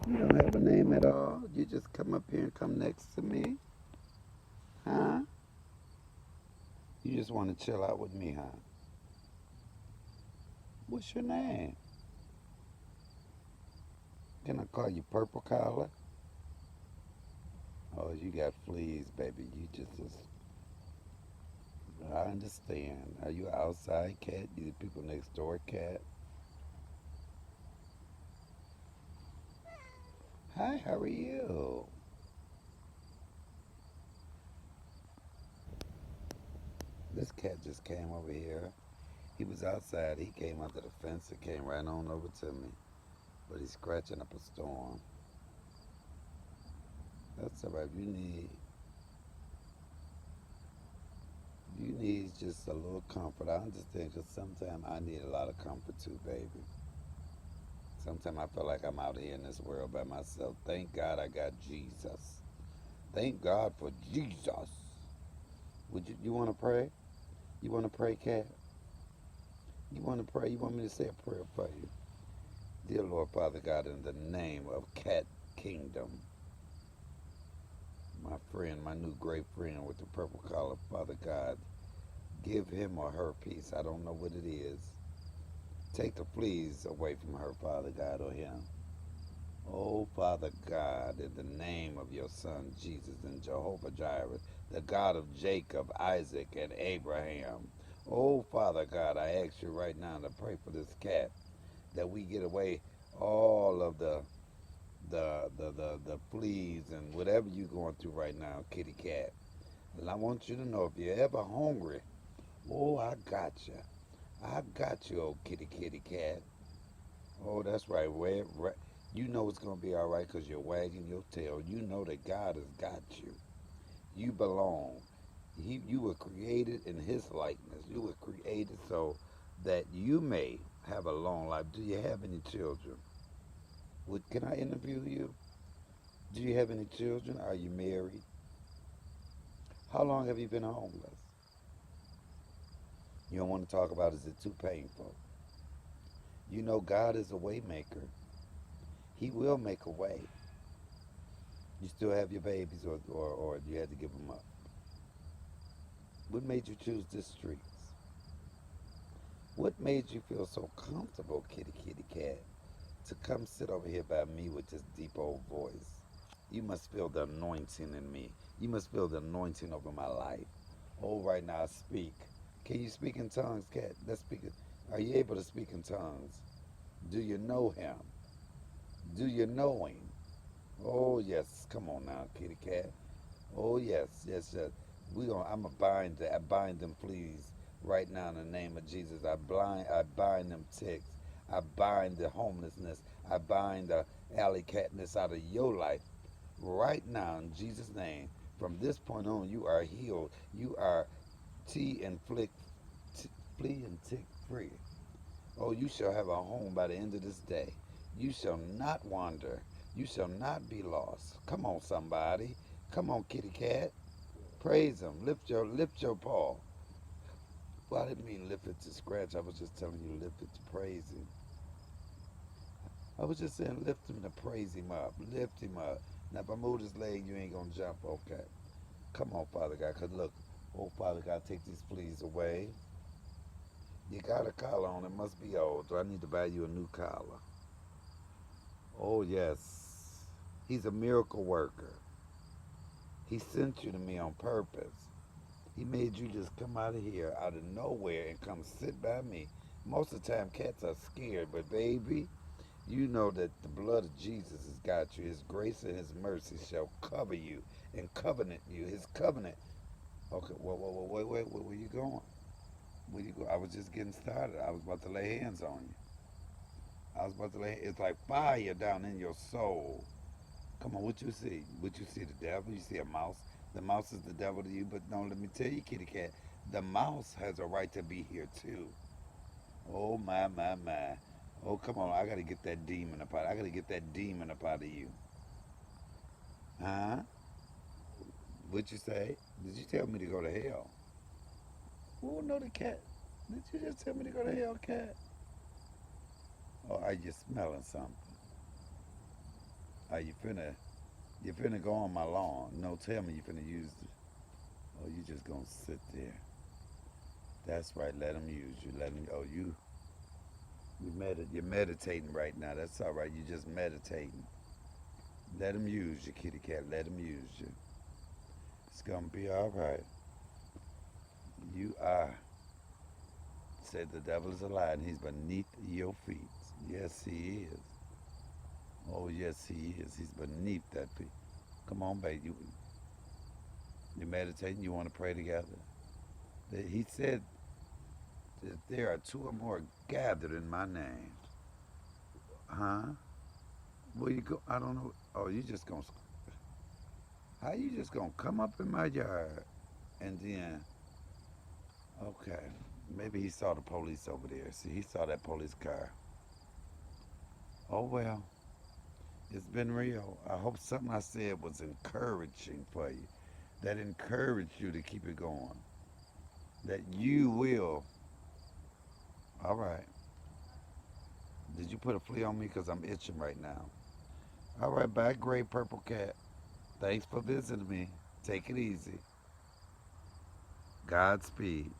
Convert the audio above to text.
You don't have a name at all. You just come up here and come next to me, huh? You just want to chill out with me, huh? What's your name? Can I call you Purple Collar? Oh, you got fleas, baby. I understand. Are you an outside cat? You the people next door cat? Hi, how are you? This cat just came over here. He was outside. He came under the fence and came right on over to me. But he's scratching up a storm. That's all right. You need just a little comfort. I understand because sometimes I need a lot of comfort too, baby. Sometimes I feel like I'm out here in this world by myself. Thank God I got Jesus. Thank God for Jesus. You want to pray? You want to pray, Cat? You want to pray? You want me to say a prayer for you? Dear Lord Father God, in the name of Cat Kingdom, my friend, my new great friend with the purple collar, Father God, give him or her peace. I don't know what it is. Take the fleas away from her, Father God, or him. Oh, Father God, in the name of your Son Jesus and Jehovah Jireh, the God of Jacob, Isaac, and Abraham. Oh, Father God, I ask you right now to pray for this cat that we get away all of the fleas and whatever you're going through right now, kitty cat. And I want you to know if you're ever hungry, oh, I got you. I got you, old kitty cat. Oh, that's right. You know it's going to be all right because you're wagging your tail. You know that God has got you. You belong. You were created in His likeness. You were created so that you may have a long life. Do you have any children? Can I interview you? Do you have any children? Are you married? How long have you been homeless? You don't want to talk about it. Is it too painful? You know God is a way maker. He will make a way. You still have your babies or you had to give them up. What made you choose the streets? What made you feel so comfortable, kitty cat, to come sit over here by me with this deep old voice? You must feel the anointing in me. You must feel the anointing over my life. Oh, right now, speak. Can you speak in tongues, cat? Let's speak. Are you able to speak in tongues? Do you know him? Do you know him? Oh, yes. Come on now, kitty cat. Oh, yes. I bind them fleas right now in the name of Jesus. I bind them ticks. I bind the homelessness. I bind the alley catness out of your life right now in Jesus' name. From this point on, you are healed. You are T and flick, flea and tick free. Oh, you shall have a home by the end of this day. You shall not wander. You shall not be lost. Come on, somebody. Come on, kitty cat. Praise him. Lift your paw. Well, I didn't mean lift it to scratch. I was just telling you lift it to praise him. I was just saying lift him to praise him up. Lift him up. Now if I move this leg, you ain't gonna jump. Okay. Come on, Father God. Cause look, oh Father God, take these fleas away. You got a collar on. It must be old. Do I need to buy you a new collar? Oh yes. He's a miracle worker. He sent you to me on purpose. He made you just come out of here, out of nowhere, and come sit by me. Most of the time, cats are scared, but baby, you know that the blood of Jesus has got you. His grace and His mercy shall cover you and covenant you. His covenant. Okay, wait, where you going? Where you go? I was just getting started. I was about to lay hands on you. I was about to lay. It's like fire down in your soul. Come on, what you see? What you see? The devil? You see a mouse? The mouse is the devil to you, but no, let me tell you, kitty cat, the mouse has a right to be here too. Oh my. Oh come on, I gotta get that demon up out. I gotta get that demon up out of you. Huh? What you say? Did you tell me to go to hell? Oh no, the cat. Did you just tell me to go to hell, cat? Or are you smelling something? Are you finna go on my lawn? No, tell me you finna use the, oh, you just gonna sit there. That's right, let him use you. Let him, oh, you're meditating right now. That's all right, you're just meditating. Let him use you, kitty cat, let him use you. It's gonna be all right. You are, said the devil is a lie and he's beneath your feet. Yes, he is. Oh, yes, he is. He's beneath that feet. Come on, baby. You meditating? You want to pray together? He said that there are two or more gathered in my name. Huh? Where you go? I don't know. Oh, you just gonna, how you just gonna come up in my yard and then, okay. Maybe he saw the police over there. See, he saw that police car. Oh, well, it's been real. I hope something I said was encouraging for you. That encouraged you to keep it going. That you will. All right. Did you put a flea on me? Because I'm itching right now. All right, bye, gray purple cat. Thanks for visiting me. Take it easy. Godspeed.